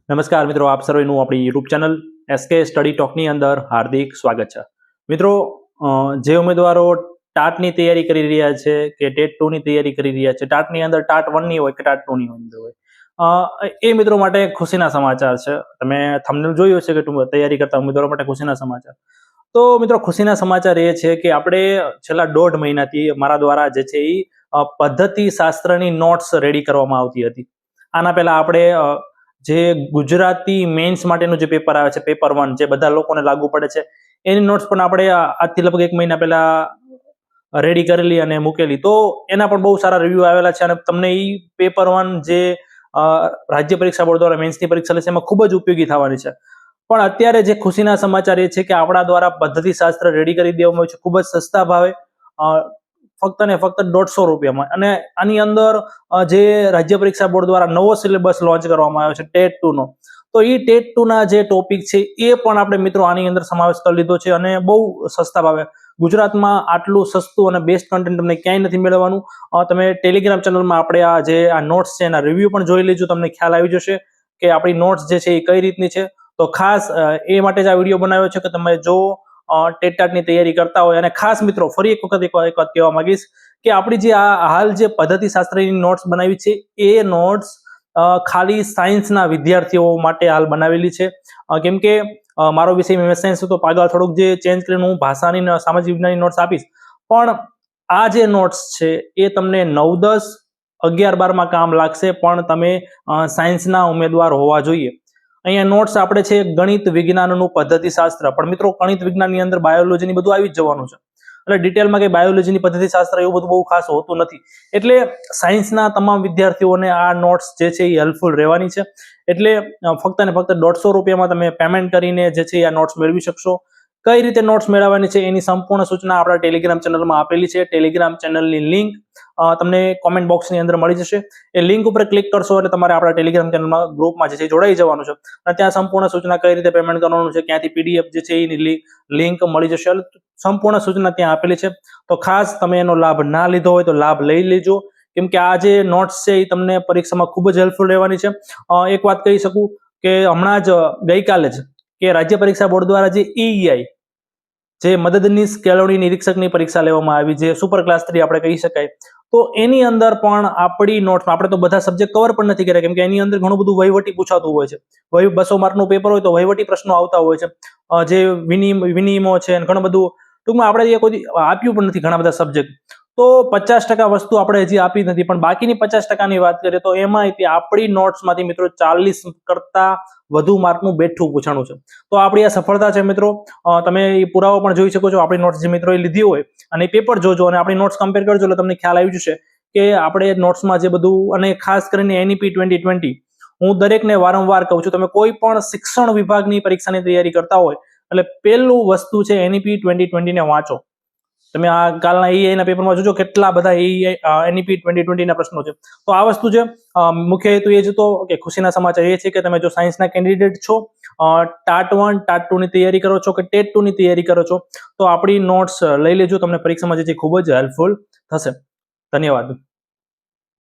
નમસ્કાર મિત્રો, આપ સર્વેનું આપણી યુટ્યુબ ચેનલ એસકે સ્ટડી ટોકની અંદર હાર્દિક સ્વાગત છે. મિત્રો, જે ઉમેદવારો ટાટની તૈયારી કરી રહ્યા છે કે ટેટ 2 ની તૈયારી કરી રહ્યા છે, ટાટની અંદર ટાટ 1 ની હોય કે ટાટ 2 ની અંદર હોય, એ મિત્રો માટે ખુશીના સમાચાર છે. તમે થંબનેલ જોયું હશે કે તૈયારી કરતા ઉમેદવારો માટે ખુશીના સમાચાર. તો મિત્રો, ખુશીના સમાચાર એ છે કે આપણે છેલ્લા 1.5 મહિનાથી મારા દ્વારા જે છે એ પદ્ધતિ શાસ્ત્રની નોટ્સ રેડી કરવામાં આવતી હતી. આના પહેલા આપણે જે ગુજરાતી મેઇન્સ માટેનું જે પેપર આવે છે, પેપર 1, જે બધા લોકોને લાગુ પડે છે, એની નોટ્સ પણ આપણે આજથી લગભગ 1 મહિના પહેલા રેડી કરેલી અને મૂકેલી. તો એના પણ બહુ સારા રિવ્યુ આવેલા છે અને તમને એ પેપર 1 જે રાજ્ય પરીક્ષા બોર્ડ દ્વારા મેઇન્સની પરીક્ષા લે છે એમાં ખૂબ જ ઉપયોગી થવાની છે. પણ અત્યારે જે ખુશીના સમાચાર એ છે કે આપણા દ્વારા પદ્ધતિ શાસ્ત્ર રેડી કરી દેવામાં આવ્યું છે ખૂબ જ સસ્તા ભાવે, ફક્ત ને ફક્ત 150 રૂપિયામાં. અને આની અંદર જે રાજ્ય પરીક્ષા બોર્ડ દ્વારા નવો સિલેબસ લોન્ચ કરવામાં આવ્યો છે ટેટ 2 નો, તો એ ટેટ 2 ના જે ટોપિક છે એ પણ આપણે મિત્રો આની અંદર સમાવેશ કરી લીધો છે અને બહુ સસ્તા ભાવે. ગુજરાતમાં આટલું સસ્તું અને બેસ્ટ કન્ટેન્ટ તમને ક્યાંય નથી મેળવવાનું. તમે ટેલિગ્રામ ચેનલમાં આપણે આ નોટ્સ છે એના રિવ્યુ પણ જોઈ લેજો, તમને ખ્યાલ આવી જશે કે આપણી નોટ્સ જે છે એ કઈ રીતની છે. તો ખાસ એ માટે જ આ વિડીયો બનાવ્યો છે કે તમે જો ટેટની તૈયારી કરતા હોય, અને ખાસ મિત્રો ફરી એક વખત કહેવા માંગીશ કે આપણી જે આ હાલ જે પદ્ધતિ શાસ્ત્રની નોટ્સ બનાવી છે એ નોટ્સ ખાલી સાયન્સના વિદ્યાર્થીઓ માટે હાલ બનાવેલી છે. કેમ કે મારો વિષય મેથ્સ સાયન્સ હતો, આગળ થોડુંક જે ચેન્જ કરીને હું ભાષાની સામાજિક વિજ્ઞાનની નોટ્સ આપીશ. પણ આ જે નોટ્સ છે એ તમને 9, 10, 11, 12માં કામ લાગશે, પણ તમે સાયન્સના ઉમેદવાર હોવા જોઈએ. અહીંયા નોટ્સ આપણે છે ગણિત વિજ્ઞાનનું પદ્ધતિ શાસ્ત્ર, પણ મિત્રો ગણિત વિજ્ઞાનની અંદર બાયોલોજીની બધું આવી જ જવાનું છે. એટલે ડિટેલમાં કે બાયોલોજીની પદ્ધતિ શાસ્ત્ર એવું બધું બહુ ખાસ હોતું નથી. એટલે સાયન્સના તમામ વિદ્યાર્થીઓને આ નોટ્સ જે છે એ હેલ્પફુલ રહેવાની છે. એટલે ફક્ત ને ફક્ત 150 રૂપિયામાં તમે પેમેન્ટ કરીને જે છે આ નોટ્સ મેળવી શકશો. કઈ રીતે નોટ્સ મેળવવાની છે એની સંપૂર્ણ સૂચના આપણા ટેલિગ્રામ ચેનલમાં આપેલી છે. ટેલિગ્રામ ચેનલની લિંક તમને કોમેન્ટ બોક્સની અંદર મળી જશે. એ લિંક ઉપર ક્લિક કરશો એટલે તમારે આપણા ટેલિગ્રામ ચેનલમાં ગ્રુપમાં જે છે જોડાઈ જવાનું છે અને ત્યાં સંપૂર્ણ સૂચના કઈ રીતે પેમેન્ટ કરવાનું છે, ક્યાંથી પીડીએફ જે છે એની લિંક મળી જશે. સંપૂર્ણ સૂચના ત્યાં આપેલી છે. તો ખાસ તમે એનો લાભ ના લીધો હોય તો લાભ લઈ લેજો, કેમ કે આ જે નોટ્સ છે એ તમને પરીક્ષામાં ખૂબ જ હેલ્પફુલ રહેવાની છે. એક વાત કહી શકું કે હમણાં જ ગઈકાલે જ કે રાજ્ય પરીક્ષા બોર્ડ દ્વારા જે EEI, જે મદદનીશ કેળવણી નિરીક્ષકની પરીક્ષા લેવામાં આવી, જે સુપર ક્લાસ 3 આપણે કહી શકાય, તો એની અંદર પણ આપણી નોટ્સ, આપણે તો બધા સબ્જેક્ટ કવર પણ નથી કર્યા કેમ કે એની અંદર ઘણું બધું વહીવટી પૂછાતું હોય છે. 200 માર્કનું પેપર હોય તો વહીવટી પ્રશ્નો આવતા હોય છે, જે વિનિમયો છે, ઘણું બધું ટૂંકમાં આપણે કોઈ આપ્યું પણ નથી ઘણા બધા સબ્જેક્ટ. તો 50% વસ્તુ આપણે હજી આપી નથી, પણ બાકીની 50%ની વાત કરીએ તો એમાં આપણી નોટ્સમાંથી મિત્રો 40 કરતા વધુ માર્કનું બેઠું પૂછાણું છે. તો આપણી આ સફળતા છે મિત્રો. તમે એ પુરાવો પણ જોઈ શકો છો. આપણી નોટ્સ જે મિત્રોએ લીધી હોય અને પેપર જોજો અને આપણી નોટ્સ કમ્પેર કરજો એટલે તમને ખ્યાલ આવી જશે કે આપણે નોટ્સમાં જે બધું, અને ખાસ કરીને NEP 2020, હું દરેકને વારંવાર કહું છું, તમે કોઈ પણ શિક્ષણ વિભાગની પરીક્ષાની તૈયારી કરતા હોય એટલે પહેલું વસ્તુ છે NEP 2020 ને વાંચો. તમે આ કાલના EI ના પેપરમાં જોજો કેટલા બધા NEP 2020 ના પ્રશ્નો છે. તો આ વસ્તુ છે. મુખ્ય હેતુ એ જ હતો કે ખુશીના સમાચાર એ છે કે તમે જો સાયન્સના કેન્ડિડેટ છો, ટાટ 1, ટાટ 2 ની તૈયારી કરો છો કે ટેટ 2 ની તૈયારી કરો છો, તો આપણી નોટ્સ લઈ લેજો. તમને પરીક્ષામાં જે છે ખૂબ જ હેલ્પફુલ થશે. ધન્યવાદ.